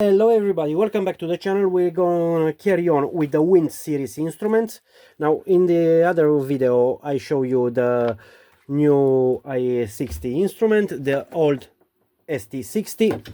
Hello everybody, welcome back to the channel. We're gonna carry on with the wind series instruments. Now in the other video I show you the new i70 instrument, the old st60,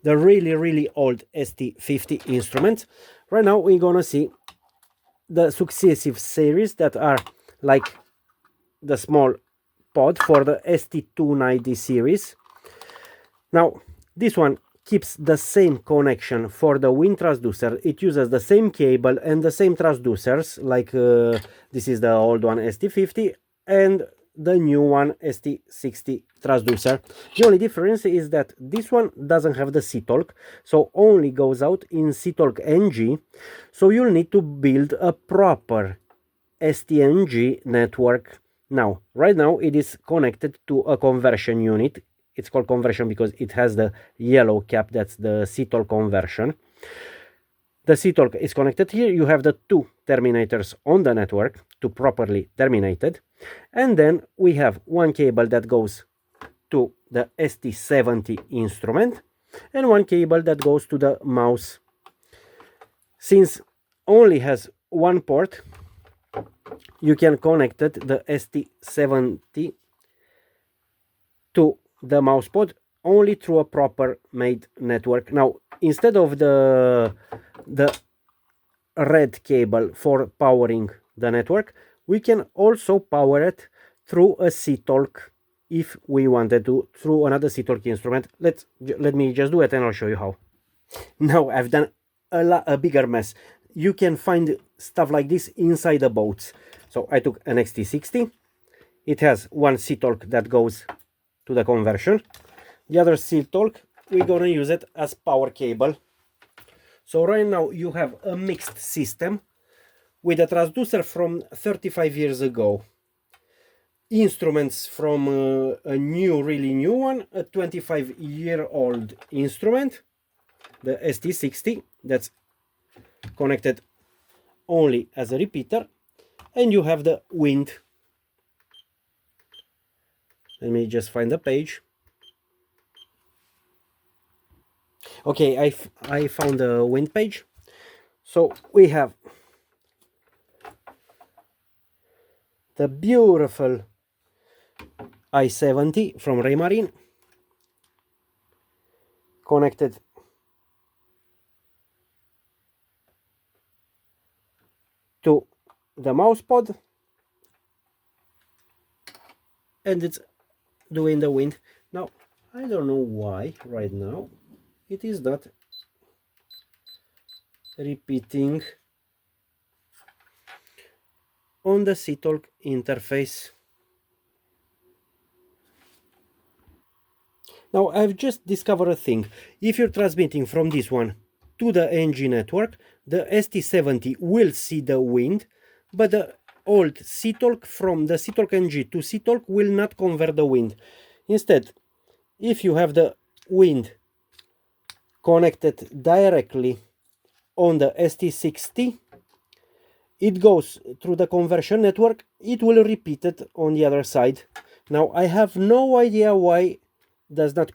the really old st50 instrument. Right now we're gonna see the successive series that are like the small pod for the st290 series. Now this one keeps the same connection for the wind transducer. It uses the same cable and the same transducers, like this is the old one st50 and the new one st60 transducer. The only difference is that this one doesn't have the C-Talk, so only goes out in C-Talk NG, so you'll need to build a proper STNG network. Now, right now it is connected to a conversion unit. It's called conversion because it has the yellow cap, that's the C-Talk conversion. The C-Talk is connected here. You have the two terminators on the network to properly terminated. And then we have one cable that goes to the st70 instrument and one cable that goes to the mouse. Since only has one port, you can connect it, the st70 to the mouse pod only through a proper made network. Now, instead of the red cable for powering the network, we can also power it through a C-Talk if we wanted to, through another C-Talk instrument. Let me just do it and I'll show you how. Now I've done a bigger mess. You can find stuff like this inside the boats. So I took an st60. It has one C-Talk that goes to the conversion. The other C-Talk, we're gonna use it as power cable. So right now you have a mixed system with a transducer from 35 years ago, instruments from a really new one, a 25-year-old instrument, the st60, that's connected only as a repeater, and you have the wind. Let me just find the page. Okay, I found the wind page. So we have the beautiful i70 from Raymarine connected to the mouse pod, and it's doing the wind. Now I don't know why right now it is not repeating on the C-Talk interface. Now I've just discovered a thing. If you're transmitting from this one to the NG network, the st70 will see the wind, but the old C-Talk from the C-Talk NG to C-Talk will not convert the wind. Instead, if you have the wind connected directly on the st60, it goes through the conversion network, it will repeat it on the other side. Now I have no idea why does not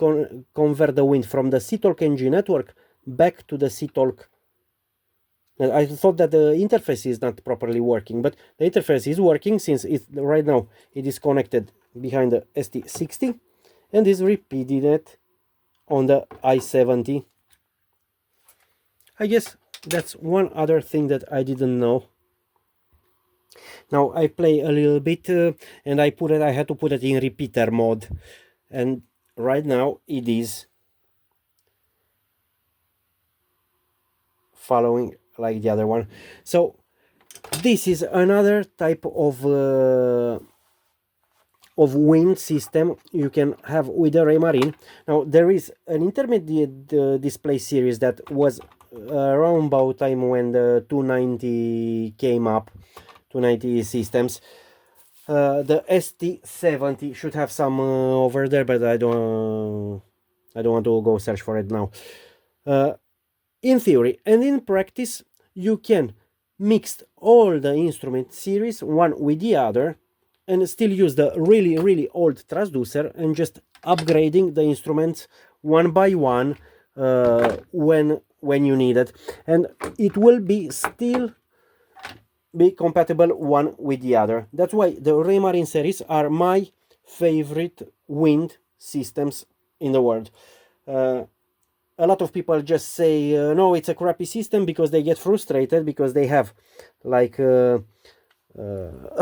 convert the wind from the C-Talk NG network back to the C-Talk. I thought that the interface is not properly working, but the interface is working since right now it is connected behind the st60 and is repeating it on the i70. I guess that's one other thing that I didn't know. Now I play a little bit and I had to put it in repeater mode, and right now it is following like the other one. So this is another type of wind system you can have with the Raymarine. Now there is an intermediate display series that was around about time when the 290 came up, 290 systems. The st70 should have some over there, but I don't want to go search for it now. In theory and in practice, you can mix all the instrument series one with the other and still use the really old transducer and just upgrading the instruments one by one when when you need it, and it will be still be compatible one with the other. That's why the Raymarine series are my favorite wind systems in the world. A lot of people just say no, it's a crappy system, because they get frustrated because they have like a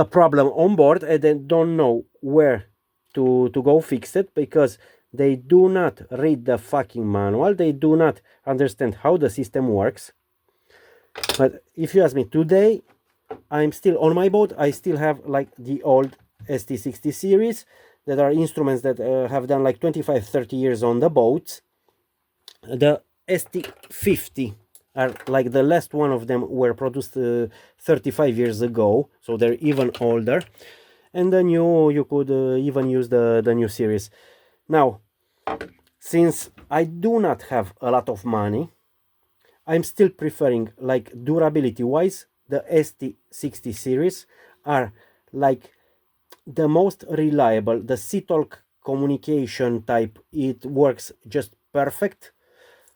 problem on board and they don't know where to go fix it, because they do not read the fucking manual, they do not understand how the system works. But if you ask me today, I'm still on my boat, I still have like the old st60 series that are instruments that have done like 25-30 years on the boats. The st50 are like the last one of them were produced 35 years ago, so they're even older. And the new, you could even use the new series. Now, since I do not have a lot of money, I'm still preferring, like, durability wise, the st60 series are like the most reliable. The C-Talk communication type, it works just perfect.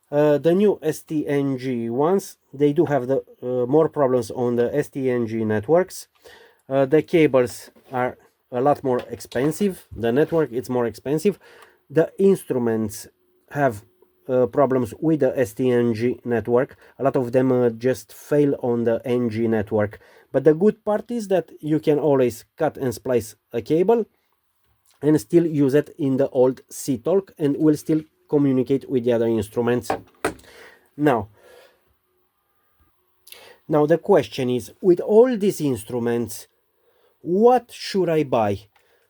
The new STNG ones, they do have the more problems on the STNG networks. The cables are a lot more expensive. The network, it's more expensive. The instruments have problems with the STNG network. A lot of them just fail on the NG network. But the good part is that you can always cut and splice a cable and still use it in the old C-Talk and will still communicate with the other instruments. Now the question is, with all these instruments, what should I buy?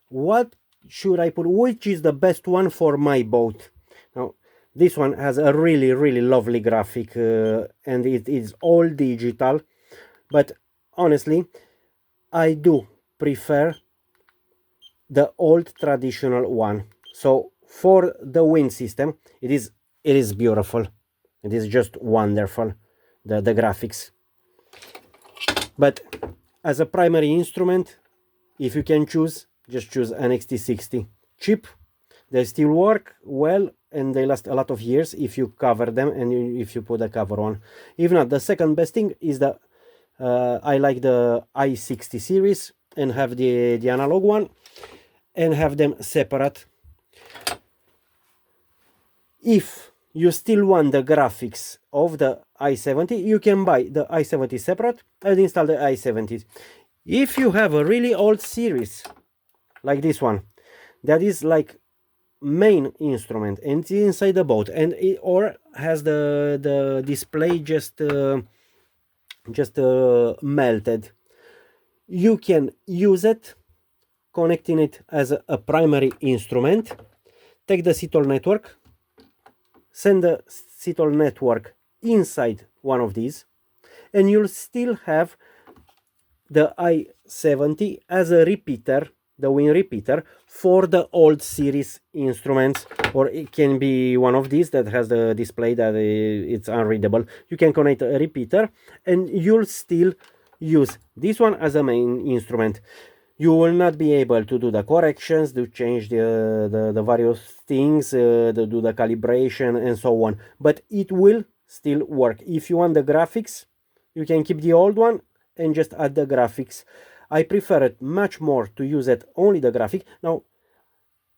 What should I put? Which is the best one for my boat? Now, this one has a really lovely graphic and it is all digital, but honestly, I do prefer the old traditional one. So for the wind system, it is beautiful. It is just wonderful, the graphics. But as a primary instrument, if you can choose, just choose an st60. Cheap, they still work well, and they last a lot of years if you cover them and if you put a cover on. If not, the second best thing is the I like the i70 series and have the analog one and have them separate. If you still want the graphics of the i70, you can buy the i70 separate and install the i70. If you have a really old series like this one, that is like main instrument and it's inside the boat, and it or has the display just melted, you can use it, connecting it as a primary instrument, take the C-Talk network, send the C-Talk network inside one of these, and you'll still have the i70 as a repeater, the wind repeater for the old series instruments, or it can be one of these that has the display that it's unreadable. You can connect a repeater and you'll still use this one as a main instrument. You will not be able to do the corrections, to change the various things, to do the calibration and so on, but it will still work. If you want the graphics, you can keep the old one and just add the graphics. I prefer it much more to use it only the graphic. Now,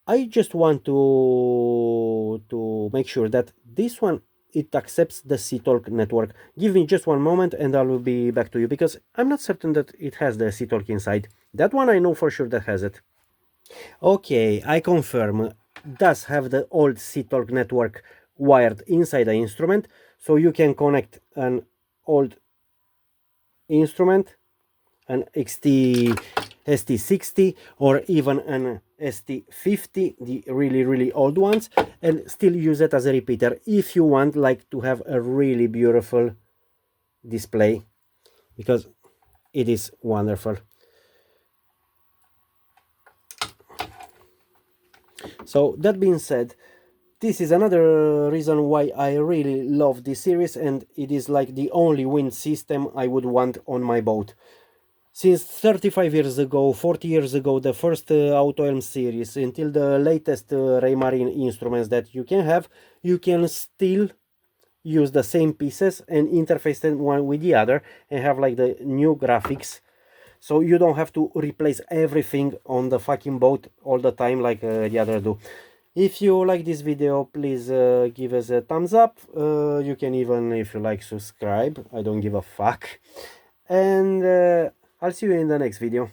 I just want to make sure that this one, it accepts the C-Talk network. Give me just one moment and I will be back to you, because I'm not certain that it has the C-Talk inside. That one I know for sure that has it. Okay, I confirm, does have the old C-Talk network wired inside the instrument, so you can connect an old instrument, an st60 or even an st50, the really old ones, and still use it as a repeater if you want like to have a really beautiful display, because it is wonderful. So that being said, this is another reason why I really love this series, and it is like the only wind system I would want on my boat. Since 35 years ago, 40 years ago, the first Auto Elm series, until the latest raymarine instruments that you can have, you can still use the same pieces and interface them one with the other and have like the new graphics, so you don't have to replace everything on the fucking boat all the time like the other do. If you like this video, please give us a thumbs up. You can even, if you like, subscribe. I don't give a fuck. And I'll see you in the next video.